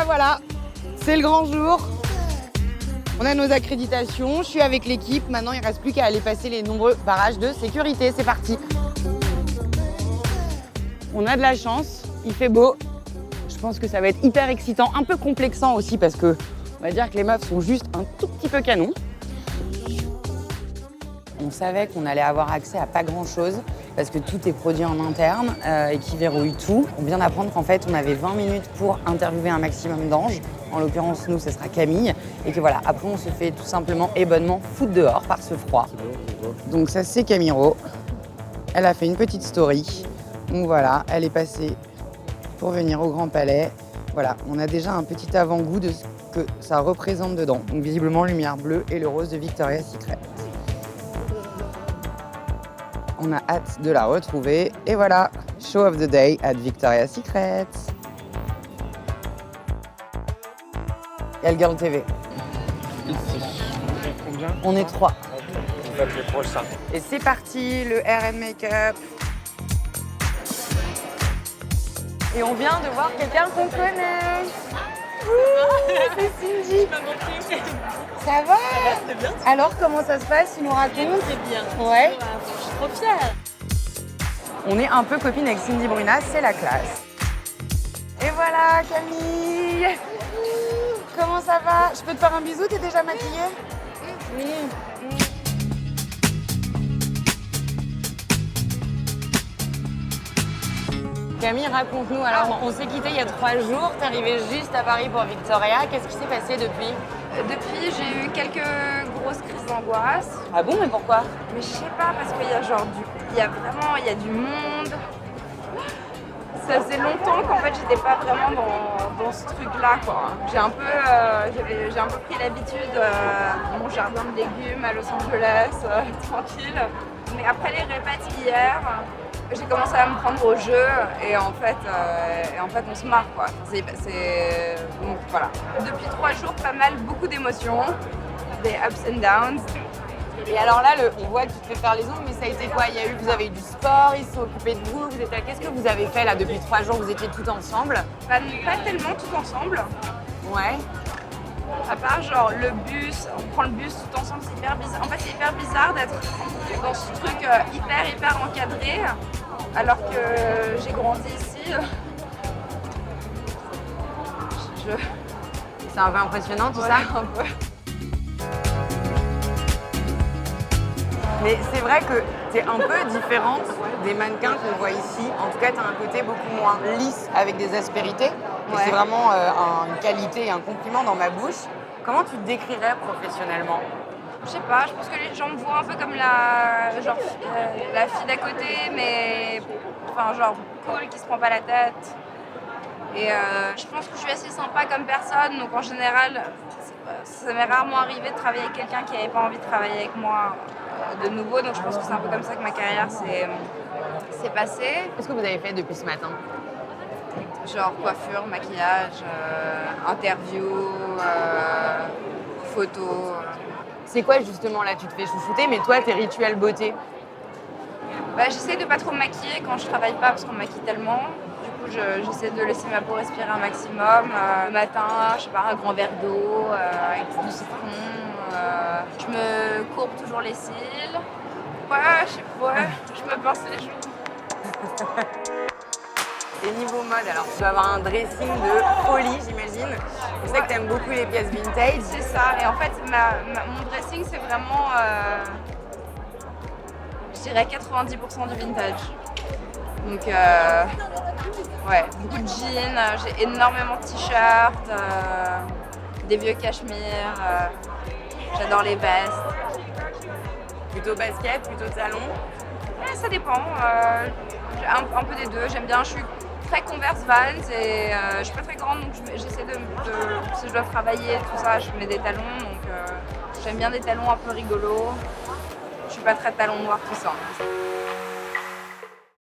bah voilà, c'est le grand jour. On a nos accréditations, je suis avec l'équipe. Maintenant, il ne reste plus qu'à aller passer les nombreux barrages de sécurité. C'est parti. On a de la chance, il fait beau. Je pense que ça va être hyper excitant, un peu complexant aussi parce que on va dire que les meufs sont juste un tout petit peu canon. On savait qu'on allait avoir accès à pas grand-chose parce que tout est produit en interne et qui verrouille tout. On vient d'apprendre qu'en fait, on avait 20 minutes pour interviewer un maximum d'anges. En l'occurrence, nous, ce sera Camille. Et que voilà, après, on se fait tout simplement et bonnement foutre dehors par ce froid. Donc ça, c'est Camiro. Elle a fait une petite story. Donc voilà, elle est passée pour venir au Grand Palais. Voilà, on a déjà un petit avant-goût de ce que ça représente dedans. Donc visiblement, lumière bleue et le rose de Victoria's Secret. On a hâte de la retrouver. Et voilà, show of the day at Victoria's Secret. Elle Girl TV. Ici. Combien? On est 3. Vous faites les prochains. Et c'est parti, le hair and make-up. Et on vient de voir quelqu'un qu'on connaît. C'est Cindy. Ça va? C'est bien. Alors, comment ça se passe? Tu nous racontes? C'est bien. Ouais. Je suis trop fière. On est un peu copine avec Cindy Bruna, c'est la classe. Et voilà, Camille. Comment ça va? Je peux te faire un bisou? T'es déjà maquillée? Oui. Camille, raconte-nous. Alors, on s'est quitté il y a 3 jours. T'es arrivée juste à Paris pour Victoria. Qu'est-ce qui s'est passé depuis? Depuis, j'ai eu quelques grosses crises d'angoisse. Ah bon, mais pourquoi? Mais je sais pas, parce qu'il y a genre il y a du monde. Ça faisait longtemps qu'en fait, j'étais pas vraiment dans ce truc-là, quoi. J'ai un peu pris l'habitude de mon jardin de légumes à Los Angeles, tranquille. Mais après les répètes hier, j'ai commencé à me prendre au jeu et en fait on se marre, quoi. Donc voilà. Depuis 3 jours, pas mal, beaucoup d'émotions, des ups and downs. Et alors là, on voit que tu te fais faire les ongles, mais ça a été quoi? Vous avez eu du sport, ils se sont occupés de vous, qu'est-ce que vous avez fait là depuis 3 jours? Vous étiez toutes ensemble? Pas tellement tout ensemble. Ouais. À part genre le bus, on prend le bus tout ensemble, c'est hyper bizarre. En fait, c'est hyper bizarre d'être dans ce truc hyper encadré, alors que j'ai grandi ici. C'est un peu impressionnant tout Ouais, ça? un peu. Mais c'est vrai que tu es un peu différente des mannequins qu'on voit ici. En tout cas, tu as un côté beaucoup moins lisse avec des aspérités. Et c'est vraiment une qualité et un compliment dans ma bouche. Comment tu te décrirais professionnellement? Je sais pas, je pense que les gens me voient un peu comme la fille d'à côté, mais enfin genre cool, qui se prend pas la tête. Et je pense que je suis assez sympa comme personne, donc en général, ça m'est rarement arrivé de travailler avec quelqu'un qui n'avait pas envie de travailler avec moi de nouveau. Donc je pense que c'est un peu comme ça que ma carrière s'est passée. Qu'est-ce que vous avez fait depuis ce matin? Genre coiffure, maquillage, interview, photo. C'est quoi justement là? Tu te fais chouchouter, mais toi, tes rituels beauté? J'essaie de pas trop me maquiller quand je travaille pas parce qu'on me maquille tellement. Du coup, j'essaie de laisser ma peau respirer un maximum. Le matin, je sais pas, un grand verre d'eau avec du citron. Je me courbe toujours les cils. Je me pince les joues. Et niveau mode, alors tu dois avoir un dressing de folie, j'imagine. Je sais que tu aimes beaucoup les pièces vintage. C'est ça. Et en fait, mon dressing, c'est vraiment, je dirais 90% du vintage. Donc, ouais, beaucoup de jeans, j'ai énormément de t-shirts, des vieux cachemires, j'adore les vestes. Plutôt basket, plutôt talon? Ça dépend, un peu des deux. J'aime bien, je suis très Converse Vans et je suis pas très grande, donc j'essaie si je dois travailler, tout ça, je mets des talons. Donc j'aime bien des talons un peu rigolos. Je suis pas très talon noir tout ça.